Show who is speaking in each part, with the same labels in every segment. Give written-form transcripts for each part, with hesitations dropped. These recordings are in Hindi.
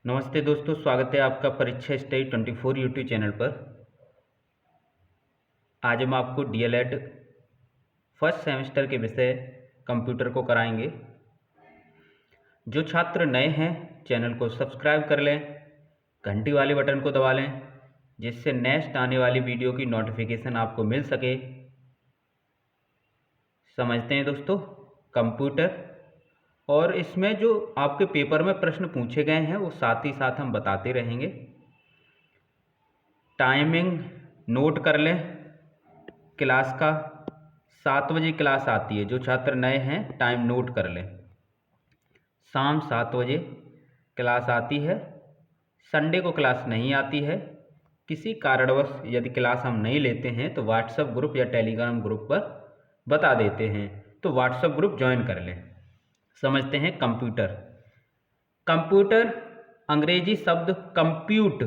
Speaker 1: नमस्ते दोस्तों, स्वागत है आपका परीक्षा स्टडी 24 यूट्यूब चैनल पर। आज हम आपको डीएलएड फर्स्ट सेमेस्टर के विषय कंप्यूटर को कराएंगे। जो छात्र नए हैं चैनल को सब्सक्राइब कर लें, घंटी वाले बटन को दबा लें, जिससे नेक्स्ट आने वाली वीडियो की नोटिफिकेशन आपको मिल सके। समझते हैं दोस्तों कंप्यूटर, और इसमें जो आपके पेपर में प्रश्न पूछे गए हैं वो साथ ही साथ हम बताते रहेंगे। टाइमिंग नोट कर लें क्लास का। 7 बजे क्लास आती है। जो छात्र नए हैं टाइम नोट कर लें। शाम 7 बजे क्लास आती है। संडे को क्लास नहीं आती है। किसी कारणवश यदि क्लास हम नहीं लेते हैं तो व्हाट्सएप ग्रुप या टेलीग्राम ग्रुप पर बता देते हैं, तो व्हाट्सएप ग्रुप ज्वाइन कर लें। समझते हैं कंप्यूटर। कंप्यूटर अंग्रेजी शब्द कंप्यूट,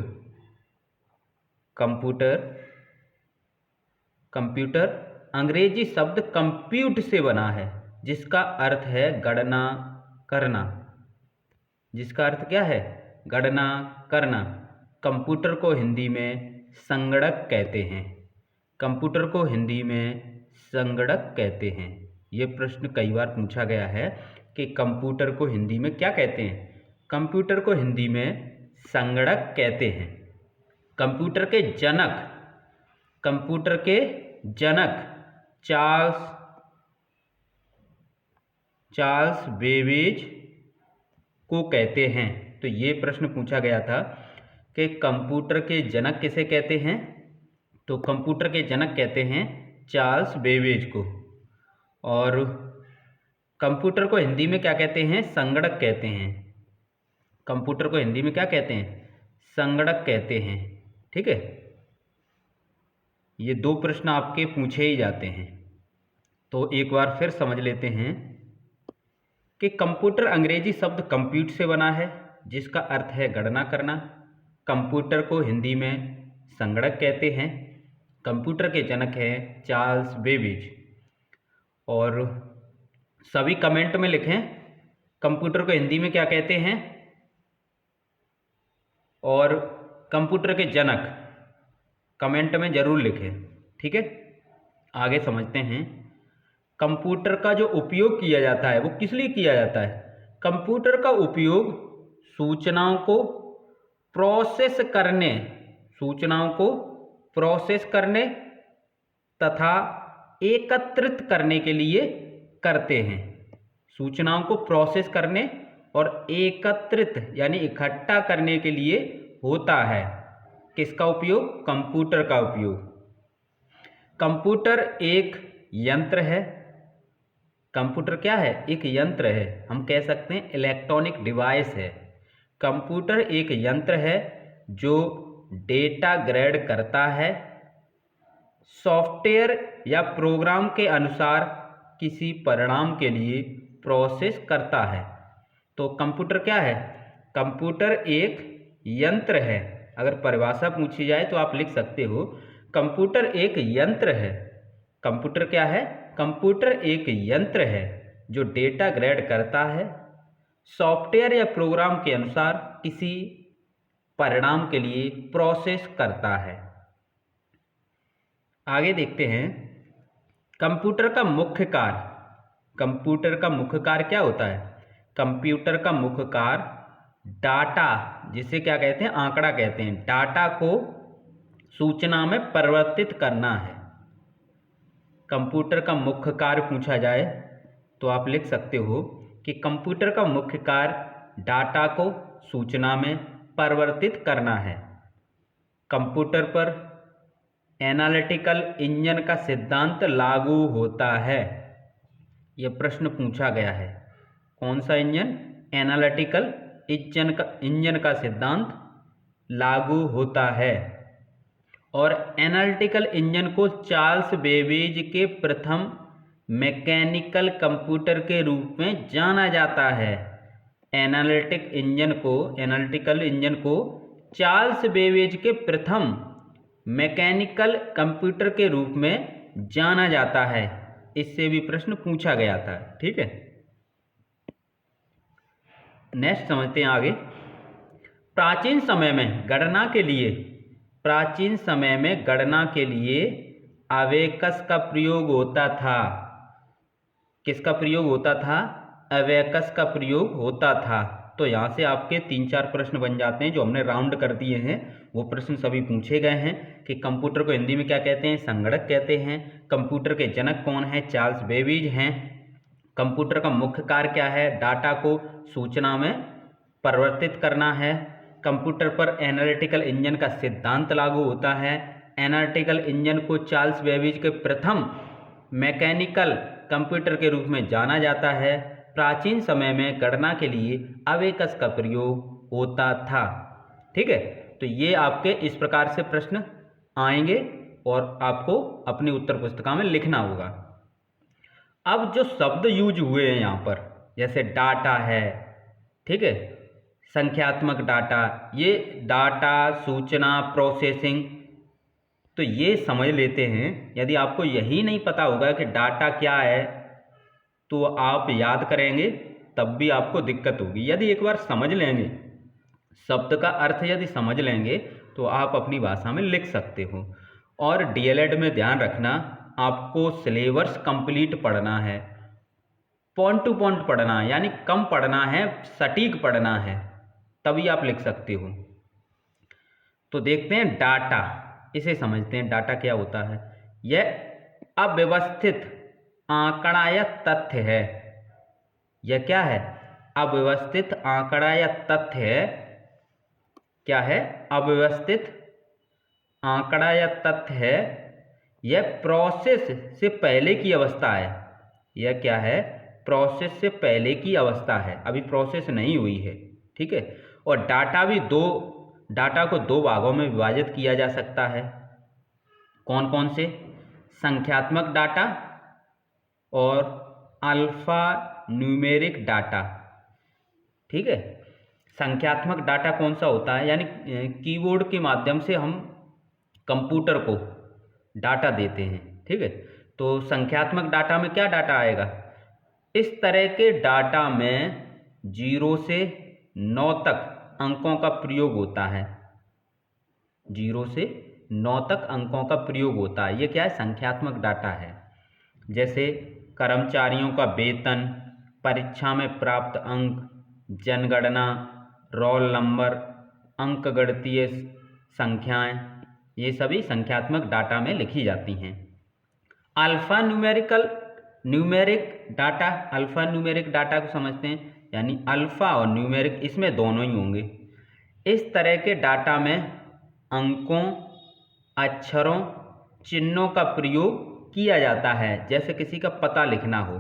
Speaker 1: कंप्यूटर अंग्रेजी शब्द कंप्यूट से बना है, जिसका अर्थ है गणना करना। जिसका अर्थ क्या है? गणना करना। कंप्यूटर को हिंदी में संगणक कहते हैं। कंप्यूटर को हिंदी में संगणक कहते हैं। ये प्रश्न कई बार पूछा गया है कि कंप्यूटर को हिंदी में क्या कहते हैं। कंप्यूटर को हिंदी में संगणक कहते हैं। कंप्यूटर के जनक चार्ल्स बेबेज को कहते हैं। तो ये प्रश्न पूछा गया था कि कंप्यूटर के जनक किसे कहते हैं। तो कंप्यूटर के जनक कहते हैं चार्ल्स बेबेज को। और कंप्यूटर को हिंदी में क्या कहते हैं? संगणक कहते हैं। कंप्यूटर को हिंदी में क्या कहते हैं? संगणक कहते हैं। ठीक है, ये दो प्रश्न आपके पूछे ही जाते हैं। तो एक बार फिर समझ लेते हैं कि कंप्यूटर अंग्रेजी शब्द कंप्यूट से बना है, जिसका अर्थ है गणना करना। कंप्यूटर को हिंदी में संगणक कहते हैं। कंप्यूटर के जनक हैं चार्ल्स बेबेज। और सभी कमेंट में लिखें कंप्यूटर को हिंदी में क्या कहते हैं, और कंप्यूटर के जनक कमेंट में ज़रूर लिखें। ठीक है, आगे समझते हैं। कंप्यूटर का जो उपयोग किया जाता है वो किस लिए किया जाता है? कंप्यूटर का उपयोग सूचनाओं को प्रोसेस करने तथा एकत्रित करने के लिए करते हैं। सूचनाओं को प्रोसेस करने और एकत्रित यानी इकट्ठा करने के लिए होता है। किसका उपयोग? कंप्यूटर का उपयोग। कंप्यूटर एक यंत्र है। कंप्यूटर क्या है? एक यंत्र है। हम कह सकते हैं इलेक्ट्रॉनिक डिवाइस है। कंप्यूटर एक यंत्र है जो डेटा ग्रेड करता है, सॉफ्टवेयर या प्रोग्राम के अनुसार किसी परिणाम के लिए प्रोसेस करता है। तो कंप्यूटर क्या है? कंप्यूटर एक यंत्र है। अगर परिभाषा पूछी जाए तो आप लिख सकते हो कंप्यूटर एक यंत्र है। कंप्यूटर क्या है? कंप्यूटर एक यंत्र है जो डेटा ग्रेड करता है, सॉफ्टवेयर या प्रोग्राम के अनुसार किसी परिणाम के लिए प्रोसेस करता है। आगे देखते हैं कंप्यूटर का मुख्य कार्य। कंप्यूटर का मुख्य कार्य क्या होता है? कंप्यूटर का मुख्य कार्य डाटा, जिसे क्या कहते हैं? आंकड़ा कहते हैं। डाटा को सूचना में परिवर्तित करना है। कंप्यूटर का मुख्य कार्य पूछा जाए तो आप लिख सकते हो कि कंप्यूटर का मुख्य कार्य डाटा को सूचना में परिवर्तित करना है। कंप्यूटर पर एनालिटिकल इंजन का सिद्धांत लागू होता है। यह प्रश्न पूछा गया है। कौन सा इंजन? एनालिटिकल इंजन का सिद्धांत लागू होता है। और एनालिटिकल इंजन को चार्ल्स बेबेज के प्रथम मैकेनिकल कंप्यूटर के रूप में जाना जाता है। एनालिटिकल इंजन को चार्ल्स बेबेज के प्रथम मैकेनिकल कंप्यूटर के रूप में जाना जाता है। इससे भी प्रश्न पूछा गया था। ठीक है, नेक्स्ट समझते हैं आगे। प्राचीन समय में गणना के लिए अबेकस का प्रयोग होता था। किसका प्रयोग होता था? अबेकस का प्रयोग होता था। तो यहाँ से आपके 3-4 प्रश्न बन जाते हैं जो हमने राउंड कर दिए हैं। वो प्रश्न सभी पूछे गए हैं कि कंप्यूटर को हिंदी में क्या कहते हैं? संगणक कहते हैं। कंप्यूटर के जनक कौन है? चार्ल्स बेबेज हैं। कंप्यूटर का मुख्य कार्य क्या है? डाटा को सूचना में परिवर्तित करना है। कंप्यूटर पर एनालिटिकल इंजन का सिद्धांत लागू होता है। एनालिटिकल इंजन को चार्ल्स बेबेज के प्रथम मैकेनिकल कंप्यूटर के रूप में जाना जाता है। प्राचीन समय में गणना के लिए अबेकस का प्रयोग होता था। ठीक है, तो ये आपके इस प्रकार से प्रश्न आएंगे और आपको अपनी उत्तर पुस्तिका में लिखना होगा। अब जो शब्द यूज हुए हैं यहाँ पर, जैसे डाटा है, ठीक है, संख्यात्मक डाटा, ये डाटा, सूचना, प्रोसेसिंग, तो ये समझ लेते हैं। यदि आपको यही नहीं पता होगा कि डाटा क्या है तो आप याद करेंगे तब भी आपको दिक्कत होगी। यदि एक बार समझ लेंगे, शब्द का अर्थ यदि समझ लेंगे तो आप अपनी भाषा में लिख सकते हो। और डीएलएड में ध्यान रखना, आपको सिलेबस कंप्लीट पढ़ना है, पॉइंट टू पॉइंट पढ़ना है, यानी कम पढ़ना है, सटीक पढ़ना है, तभी आप लिख सकते हो। तो देखते हैं डाटा, इसे समझते हैं। डाटा क्या होता है? यह अव्यवस्थित आंकड़ा या तथ्य है। यह क्या है? अव्यवस्थित आंकड़ा या तथ्य है। क्या है? अव्यवस्थित आंकड़ा या तथ्य है। यह प्रोसेस से पहले की अवस्था है। यह क्या है? प्रोसेस से पहले की अवस्था है, अभी प्रोसेस नहीं हुई है। ठीक है, और डाटा को दो भागों में विभाजित किया जा सकता है। कौन कौन से? संख्यात्मक डाटा और अल्फा न्यूमेरिक डाटा। ठीक है, संख्यात्मक डाटा कौन सा होता है? यानी कीबोर्ड के माध्यम से हम कंप्यूटर को डाटा देते हैं। ठीक है, तो संख्यात्मक डाटा में क्या डाटा आएगा? इस तरह के डाटा में 0 से 9 तक अंकों का प्रयोग होता है। 0 से 9 तक अंकों का प्रयोग होता है। ये क्या है? संख्यात्मक डाटा है। जैसे कर्मचारियों का वेतन, परीक्षा में प्राप्त अंक, जनगणना, रोल नंबर, अंकगणितीय संख्याएं, ये सभी संख्यात्मक डाटा में लिखी जाती हैं। अल्फा न्यूमेरिक डाटा को समझते हैं, यानी अल्फा और न्यूमेरिक, इसमें दोनों ही होंगे। इस तरह के डाटा में अंकों, अक्षरों, चिन्हों का प्रयोग किया जाता है, जैसे किसी का पता लिखना हो।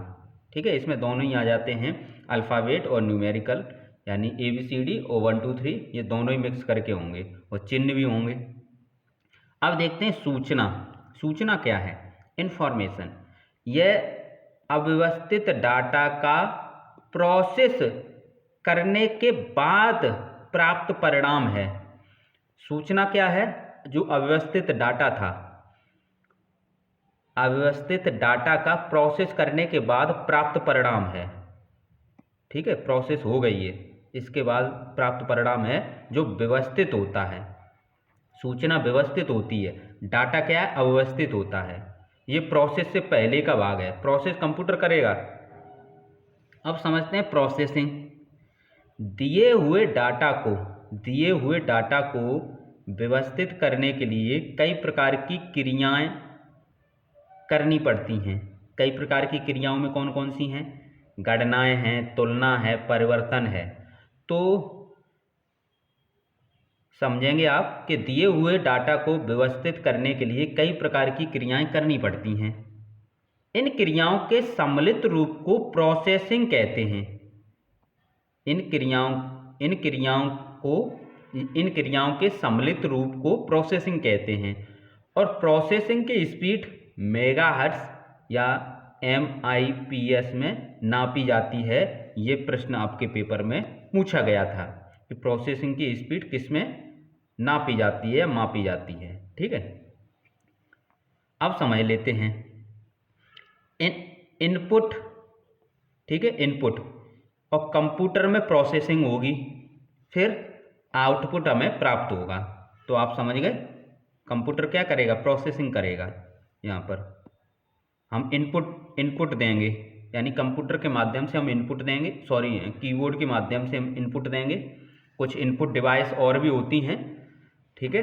Speaker 1: ठीक है, इसमें दोनों ही आ जाते हैं, अल्फ़ाबेट और न्यूमेरिकल, यानी ABCD और 1 2 3, ये दोनों ही मिक्स करके होंगे, और चिन्ह भी होंगे। अब देखते हैं सूचना क्या है? इंफॉर्मेशन। यह अव्यवस्थित डाटा का प्रोसेस करने के बाद प्राप्त परिणाम है। सूचना क्या है? जो अव्यवस्थित डाटा था, अव्यवस्थित डाटा का प्रोसेस करने के बाद प्राप्त परिणाम है। ठीक है, प्रोसेस हो गई है, इसके बाद प्राप्त परिणाम है जो व्यवस्थित होता है। सूचना व्यवस्थित होती है, डाटा क्या है? अव्यवस्थित होता है। ये प्रोसेस से पहले का भाग है, प्रोसेस कंप्यूटर करेगा। अब समझते हैं प्रोसेसिंग। दिए हुए डाटा को व्यवस्थित करने के लिए कई प्रकार की क्रियाएं करनी पड़ती हैं। कई प्रकार की क्रियाओं में कौन कौन सी हैं? गणनाएं हैं, तुलना है, परिवर्तन है। तो समझेंगे आप कि दिए हुए डाटा को व्यवस्थित करने के लिए कई प्रकार की क्रियाएं करनी पड़ती हैं। इन क्रियाओं के सम्मिलित रूप को प्रोसेसिंग कहते हैं। इन क्रियाओं के सम्मिलित रूप को प्रोसेसिंग कहते हैं। और प्रोसेसिंग की स्पीड मेगाहर्ट्ज या MIPS में नापी जाती है। ये प्रश्न आपके पेपर में पूछा गया था कि प्रोसेसिंग की स्पीड किस में नापी जाती है, मापी जाती है। ठीक है, अब समझ लेते हैं इनपुट। ठीक है, इनपुट, और कंप्यूटर में प्रोसेसिंग होगी, फिर आउटपुट हमें प्राप्त होगा। तो आप समझ गए, कंप्यूटर क्या करेगा, प्रोसेसिंग करेगा। यहाँ पर हम इनपुट देंगे, यानी कंप्यूटर के माध्यम से हम इनपुट देंगे, सॉरी कीबोर्ड के माध्यम से हम इनपुट देंगे। कुछ इनपुट डिवाइस और भी होती हैं, ठीक है,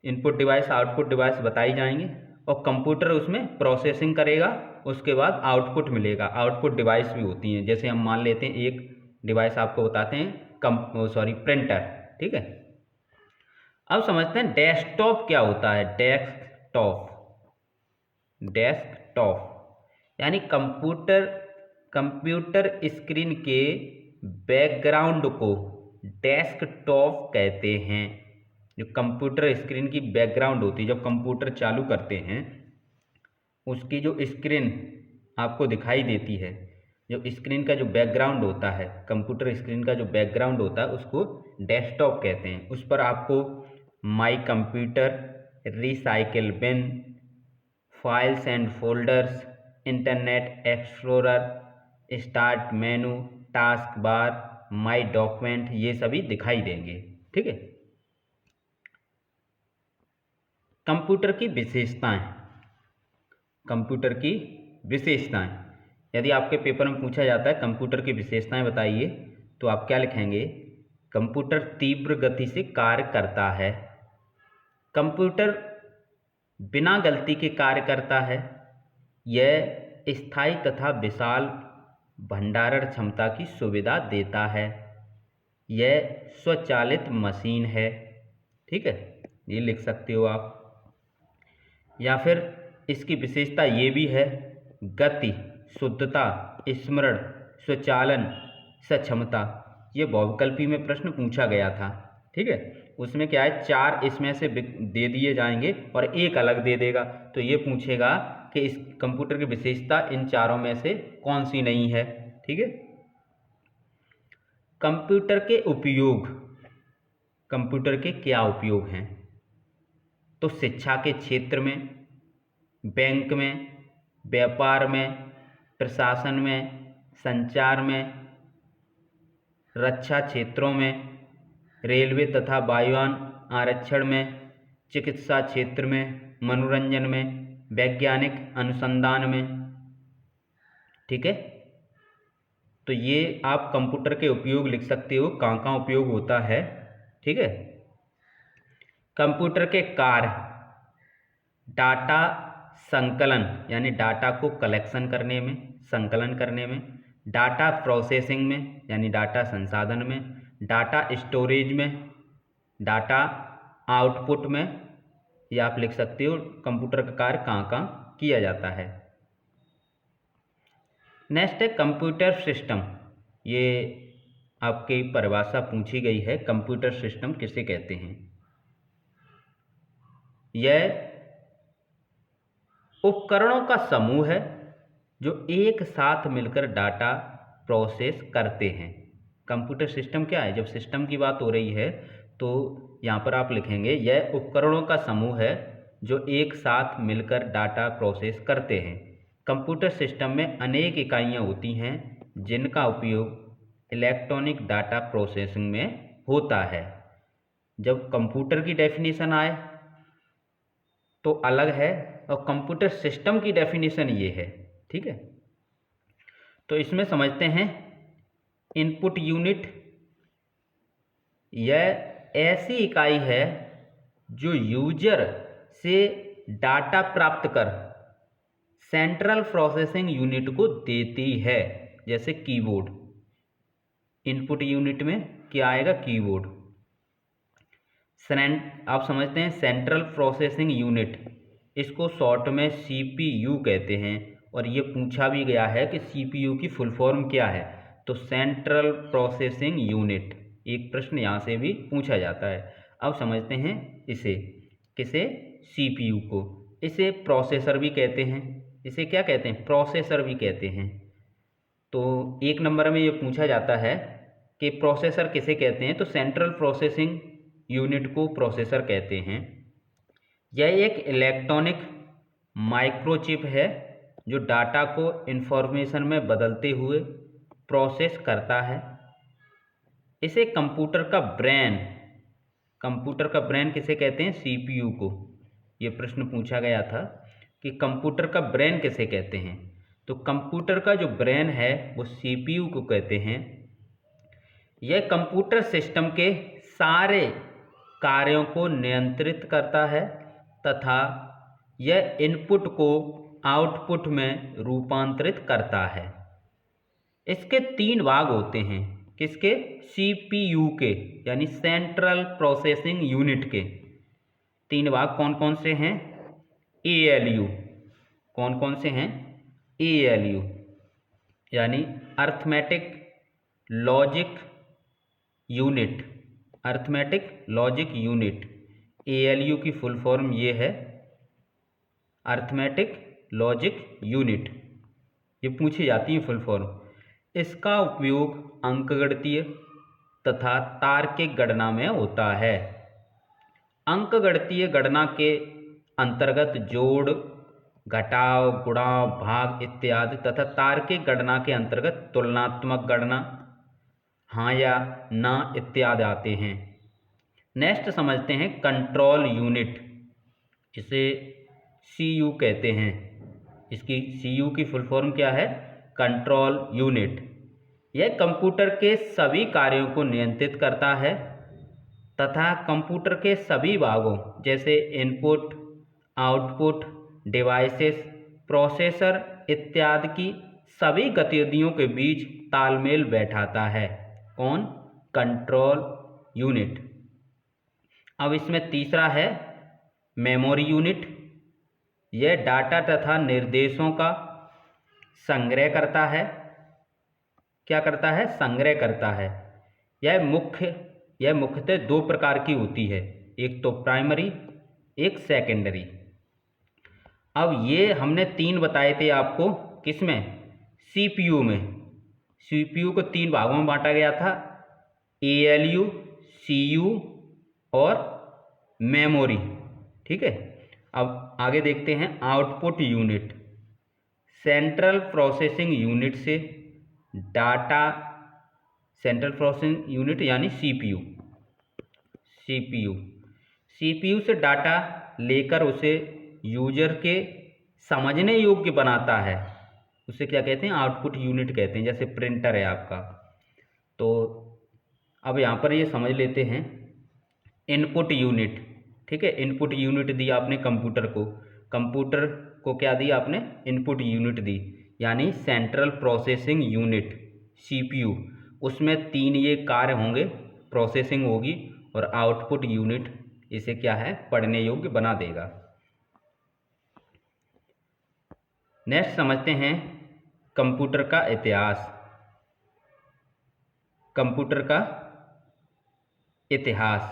Speaker 1: इनपुट डिवाइस आउटपुट डिवाइस बताई जाएंगे, और कंप्यूटर उसमें प्रोसेसिंग करेगा, उसके बाद आउटपुट मिलेगा। आउटपुट डिवाइस भी होती हैं, जैसे हम मान लेते हैं एक डिवाइस आपको बताते हैं प्रिंटर, ठीक है। अब समझते हैं डेस्कटॉप क्या होता है। डेस्कटॉप यानी कंप्यूटर स्क्रीन के बैकग्राउंड को डेस्कटॉप कहते हैं। जो कंप्यूटर स्क्रीन की बैकग्राउंड होती है, जब कंप्यूटर चालू करते हैं उसकी जो स्क्रीन आपको दिखाई देती है, जो स्क्रीन का जो बैकग्राउंड होता है, कंप्यूटर स्क्रीन का जो बैकग्राउंड होता है, उसको डेस्कटॉप कहते हैं। उस पर आपको my computer, recycle bin, files and folders, internet explorer, start menu, task bar, my document, ये सभी दिखाई देंगे, ठीक है। कंप्यूटर की विशेषताएं, कंप्यूटर की विशेषताएं, यदि आपके पेपर में पूछा जाता है कंप्यूटर की विशेषताएं बताइए, तो आप क्या लिखेंगे, कंप्यूटर तीव्र गति से कार्य करता है, कंप्यूटर बिना गलती के कार्य करता है, यह स्थायी तथा विशाल भंडारण क्षमता की सुविधा देता है, यह स्वचालित मशीन है, ठीक है, ये लिख सकते हो आप। या फिर इसकी विशेषता ये भी है, गति, शुद्धता, स्मरण, स्वचालन, सक्षमता। ये बहुविकल्पी में प्रश्न पूछा गया था, ठीक है। उसमें क्या है, 4 इसमें से दे दिए जाएंगे और एक अलग दे देगा, तो ये पूछेगा कि इस कंप्यूटर की विशेषता इन चारों में से कौन सी नहीं है, ठीक है। कंप्यूटर के उपयोग, कंप्यूटर के क्या उपयोग हैं, तो शिक्षा के क्षेत्र में, बैंक में, व्यापार में, प्रशासन में, संचार में, रक्षा क्षेत्रों में, रेलवे तथा वायुयान आरक्षण में, चिकित्सा क्षेत्र में, मनोरंजन में, वैज्ञानिक अनुसंधान में, ठीक है। तो ये आप कंप्यूटर के उपयोग लिख सकते हो, कहाँ कहाँ उपयोग होता है, ठीक है। कंप्यूटर के कार्य, डाटा संकलन यानी डाटा को कलेक्शन करने में, संकलन करने में, डाटा प्रोसेसिंग में यानी डाटा संसाधन में, डाटा स्टोरेज में, डाटा आउटपुट में, या आप लिख सकते हो कंप्यूटर का कार्य कहाँ कहाँ किया जाता है। नेक्स्ट है कंप्यूटर सिस्टम। ये आपकी परिभाषा पूछी गई है, कंप्यूटर सिस्टम किसे कहते हैं। यह उपकरणों का समूह है जो एक साथ मिलकर डाटा प्रोसेस करते हैं। कंप्यूटर सिस्टम क्या है, जब सिस्टम की बात हो रही है तो यहाँ पर आप लिखेंगे यह उपकरणों का समूह है जो एक साथ मिलकर डाटा प्रोसेस करते हैं। कंप्यूटर सिस्टम में अनेक इकाइयाँ होती हैं जिनका उपयोग इलेक्ट्रॉनिक डाटा प्रोसेसिंग में होता है। जब कंप्यूटर की डेफिनेशन आए तो अलग है, और कंप्यूटर सिस्टम की डेफिनेशन ये है, ठीक है। तो इसमें समझते हैं इनपुट यूनिट, यह ऐसी इकाई है जो यूजर से डाटा प्राप्त कर सेंट्रल प्रोसेसिंग यूनिट को देती है। जैसे कीबोर्ड, इनपुट यूनिट में क्या आएगा, कीबोर्ड। आप समझते हैं सेंट्रल प्रोसेसिंग यूनिट, इसको शॉर्ट में सीपीयू कहते हैं, और ये पूछा भी गया है कि सीपीयू की फुल फॉर्म क्या है, तो सेंट्रल प्रोसेसिंग यूनिट, एक प्रश्न यहाँ से भी पूछा जाता है। अब समझते हैं इसे, किसे, सीपीयू को। इसे प्रोसेसर भी कहते हैं, इसे क्या कहते हैं, प्रोसेसर भी कहते हैं। तो 1 नंबर में ये पूछा जाता है कि प्रोसेसर किसे कहते हैं, तो सेंट्रल प्रोसेसिंग यूनिट को प्रोसेसर कहते हैं। यह एक इलेक्ट्रॉनिक माइक्रोचिप है जो डाटा को इन्फॉर्मेशन में बदलते हुए प्रोसेस करता है। इसे कंप्यूटर का ब्रेन किसे कहते हैं? CPU को। ये प्रश्न पूछा गया था कि कंप्यूटर का ब्रेन किसे कहते हैं, तो कंप्यूटर का जो ब्रेन है वो CPU को कहते हैं। यह कंप्यूटर सिस्टम के सारे कार्यों को नियंत्रित करता है तथा यह इनपुट को आउटपुट में रूपांतरित करता है। इसके 3 भाग होते हैं। किसके? CPU के, यानी सेंट्रल प्रोसेसिंग यूनिट के 3 भाग कौन कौन से हैं? ALU। कौन कौन से हैं? ALU यानी अर्थमेटिक लॉजिक यूनिट। ALU की फुल फॉर्म ये है, अर्थमेटिक लॉजिक यूनिट। ये पूछी जाती है फुल फॉर्म। इसका उपयोग अंकगणितीय तथा तार्किक गणना में होता है। अंकगणितीय गणना के अंतर्गत जोड़, घटाव, गुणा, भाग इत्यादि तथा तार्किक गणना के अंतर्गत तुलनात्मक गणना, हाँ या ना इत्यादि आते हैं। नेक्स्ट समझते हैं कंट्रोल यूनिट। इसे CU कहते हैं। इसकी CU की फुल फॉर्म क्या है? Control unit. यह कंप्यूटर के सभी कार्यों को नियंत्रित करता है तथा कंप्यूटर के सभी भागों जैसे इनपुट, आउटपुट, डिवाइसेस, प्रोसेसर इत्यादि की सभी गतिविधियों के बीच तालमेल बैठाता है। कौन? Control unit. अब इसमें तीसरा है मेमोरी यूनिट। यह डाटा तथा निर्देशों का संग्रह करता है। क्या करता है? संग्रह करता है। यह मुख्यतः 2 प्रकार की होती है, एक तो प्राइमरी, एक सेकेंडरी। अब ये हमने 3 बताए थे आपको, किसमें? CPU में। CPU को 3 भागों में बांटा गया था, ALU, CU और मेमोरी। ठीक है। अब आगे देखते हैं output unit. Central processing unit से डाटा, सेंट्रल प्रोसेसिंग यूनिट यानी CPU से डाटा लेकर उसे यूजर के समझने योग्य बनाता है। उसे क्या कहते हैं? आउटपुट यूनिट कहते हैं। जैसे प्रिंटर है आपका, तो अब यहाँ पर ये समझ लेते हैं इनपुट यूनिट। ठीक है, इनपुट यूनिट दी आपने कंप्यूटर को क्या दी आपने? इनपुट यूनिट दी, यानी सेंट्रल प्रोसेसिंग यूनिट CPU। उसमें 3 ये कार्य होंगे, प्रोसेसिंग होगी और आउटपुट यूनिट इसे क्या है? पढ़ने योग्य बना देगा। नेक्स्ट समझते हैं कंप्यूटर का इतिहास। कंप्यूटर का इतिहास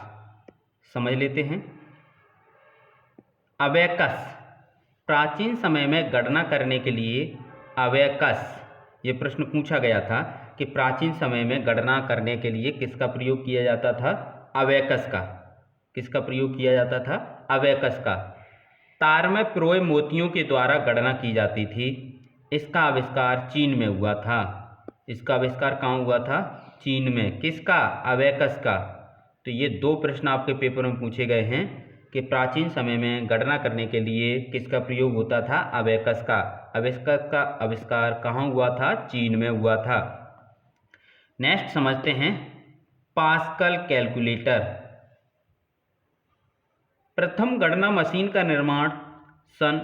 Speaker 1: समझ लेते हैं। अबेकस। प्राचीन समय में गणना करने के लिए अबेकस, ये प्रश्न पूछा गया था कि प्राचीन समय में गणना करने के लिए किसका प्रयोग किया जाता था? अबेकस का। किसका प्रयोग किया जाता था? अबेकस का। तार में पिरोए मोतियों के द्वारा गणना की जाती थी। इसका आविष्कार चीन में हुआ था। इसका आविष्कार कहाँ हुआ था? चीन में। किसका? अबेकस का। तो ये 2 प्रश्न आपके पेपर में पूछे गए हैं कि प्राचीन समय में गणना करने के लिए किसका प्रयोग होता था? अबेकस का। अबेकस का आविष्कार कहाँ हुआ था? चीन में हुआ था। नेक्स्ट समझते हैं पास्कल कैलकुलेटर। प्रथम गणना मशीन का निर्माण सन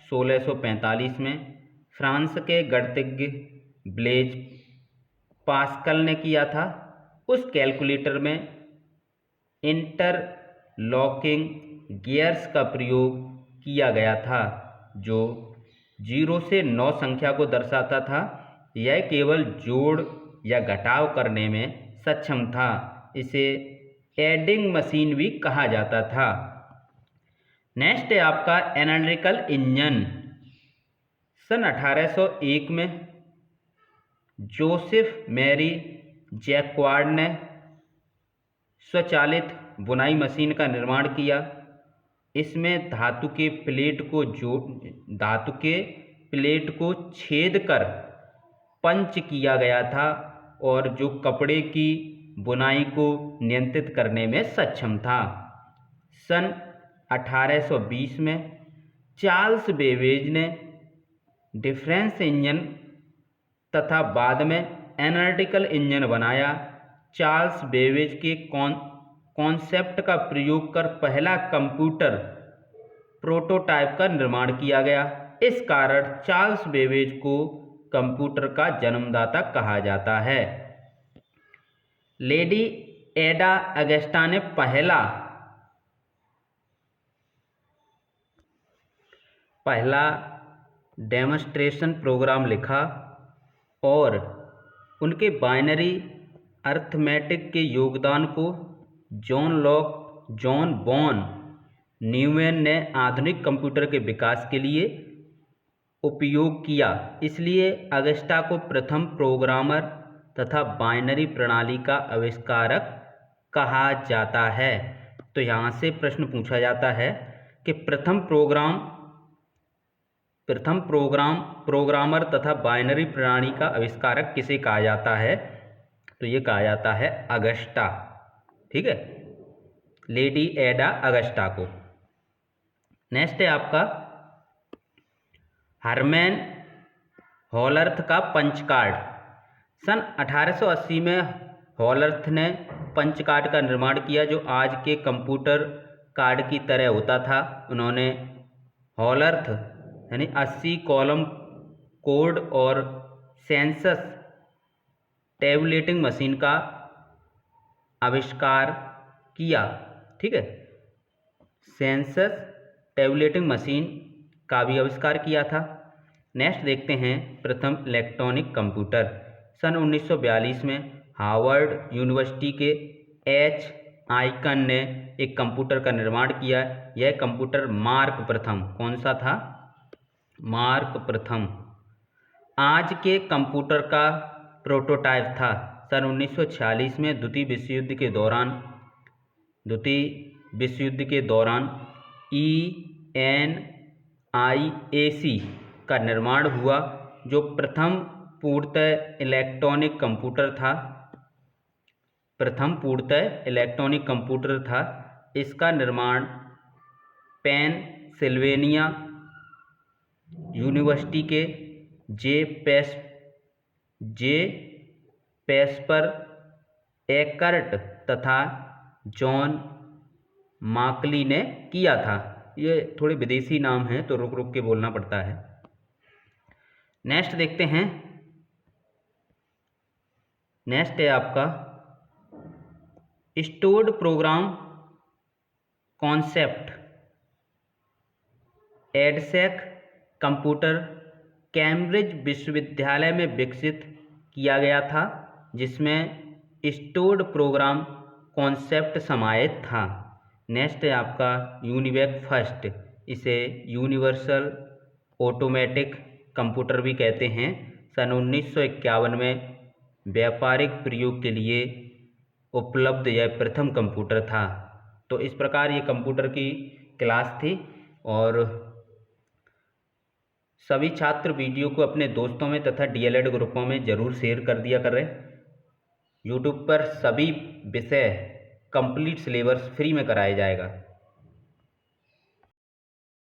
Speaker 1: 1645 में फ्रांस के गणितज्ञ ब्लेज पास्कल ने किया था। उस कैलकुलेटर में इंटरलॉकिंग गियर्स का प्रयोग किया गया था जो 0 से 9 संख्या को दर्शाता था। यह केवल जोड़ या घटाव करने में सक्षम था। इसे एडिंग मशीन भी कहा जाता था। नेक्स्ट है आपका एनालिटिकल इंजन। सन 1801 में जोसेफ मैरी जैक्वार्ड ने स्वचालित बुनाई मशीन का निर्माण किया। इसमें धातु के प्लेट को छेद कर पंच किया गया था और जो कपड़े की बुनाई को नियंत्रित करने में सक्षम था। सन 1820 में चार्ल्स बेबेज ने डिफरेंस इंजन तथा बाद में एनालिटिकल इंजन बनाया। चार्ल्स बेबेज के कॉन्सेप्ट का प्रयोग कर पहला कंप्यूटर प्रोटोटाइप का निर्माण किया गया। इस कारण चार्ल्स बेबेज को कंप्यूटर का जन्मदाता कहा जाता है। लेडी एडा अगस्टा ने पहला डेमोन्स्ट्रेशन प्रोग्राम लिखा और उनके बाइनरी अर्थमेटिक के योगदान को जॉन वॉन न्यूमैन ने आधुनिक कंप्यूटर के विकास के लिए उपयोग किया। इसलिए अगस्टा को प्रथम प्रोग्रामर तथा बाइनरी प्रणाली का आविष्कारक कहा जाता है। तो यहाँ से प्रश्न पूछा जाता है कि प्रथम प्रोग्रामर तथा बाइनरी प्रणाली का आविष्कारक किसे कहा जाता है? तो ये कहा जाता है अगस्टा। ठीक है, लेडी एडा अगस्टा को। नेक्स्ट है आपका हरमैन हॉलर्थ का पंच कार्ड। सन 1880 में हॉलर्थ ने पंच कार्ड का निर्माण किया जो आज के कंप्यूटर कार्ड की तरह होता था। उन्होंने हॉलर्थ यानी 80 कॉलम कोड और सेंसस टैबुलेटिंग मशीन का आविष्कार किया। ठीक है, सेंसस टैबुलेटिंग मशीन का भी आविष्कार किया था। नेक्स्ट देखते हैं प्रथम इलेक्ट्रॉनिक कंप्यूटर। सन 1942 में हार्वर्ड यूनिवर्सिटी के एच आइकन ने एक कंप्यूटर का निर्माण किया। यह कंप्यूटर मार्क प्रथम, कौन सा था? मार्क प्रथम आज के कंप्यूटर का प्रोटोटाइप था। सन 1946 में द्वितीय विश्व युद्ध के दौरान ENIAC का निर्माण हुआ जो प्रथम पूर्णतः इलेक्ट्रॉनिक कंप्यूटर था। इसका निर्माण पेनसिल्वेनिया यूनिवर्सिटी के जे पेस्पर एकर्ट तथा जॉन माकली ने किया था। ये थोड़े विदेशी नाम हैं तो रुक रुक के बोलना पड़ता है। नेक्स्ट देखते हैं। नेक्स्ट है आपका stored program concept. EDSAC computer Cambridge विश्वविद्यालय में विकसित किया गया था जिसमें स्टोर्ड प्रोग्राम कॉन्सेप्ट समाहित था। नेक्स्ट है आपका यूनिवेक फर्स्ट। इसे यूनिवर्सल ऑटोमेटिक कंप्यूटर भी कहते हैं। सन 1951 में व्यापारिक प्रयोग के लिए उपलब्ध यह प्रथम कंप्यूटर था। तो इस प्रकार ये कंप्यूटर की क्लास थी और सभी छात्र वीडियो को अपने दोस्तों में तथा DLED ग्रुपों में ज़रूर शेयर कर दिया करें। यूट्यूब पर सभी विषय कंप्लीट सिलेबस फ्री में कराया जाएगा।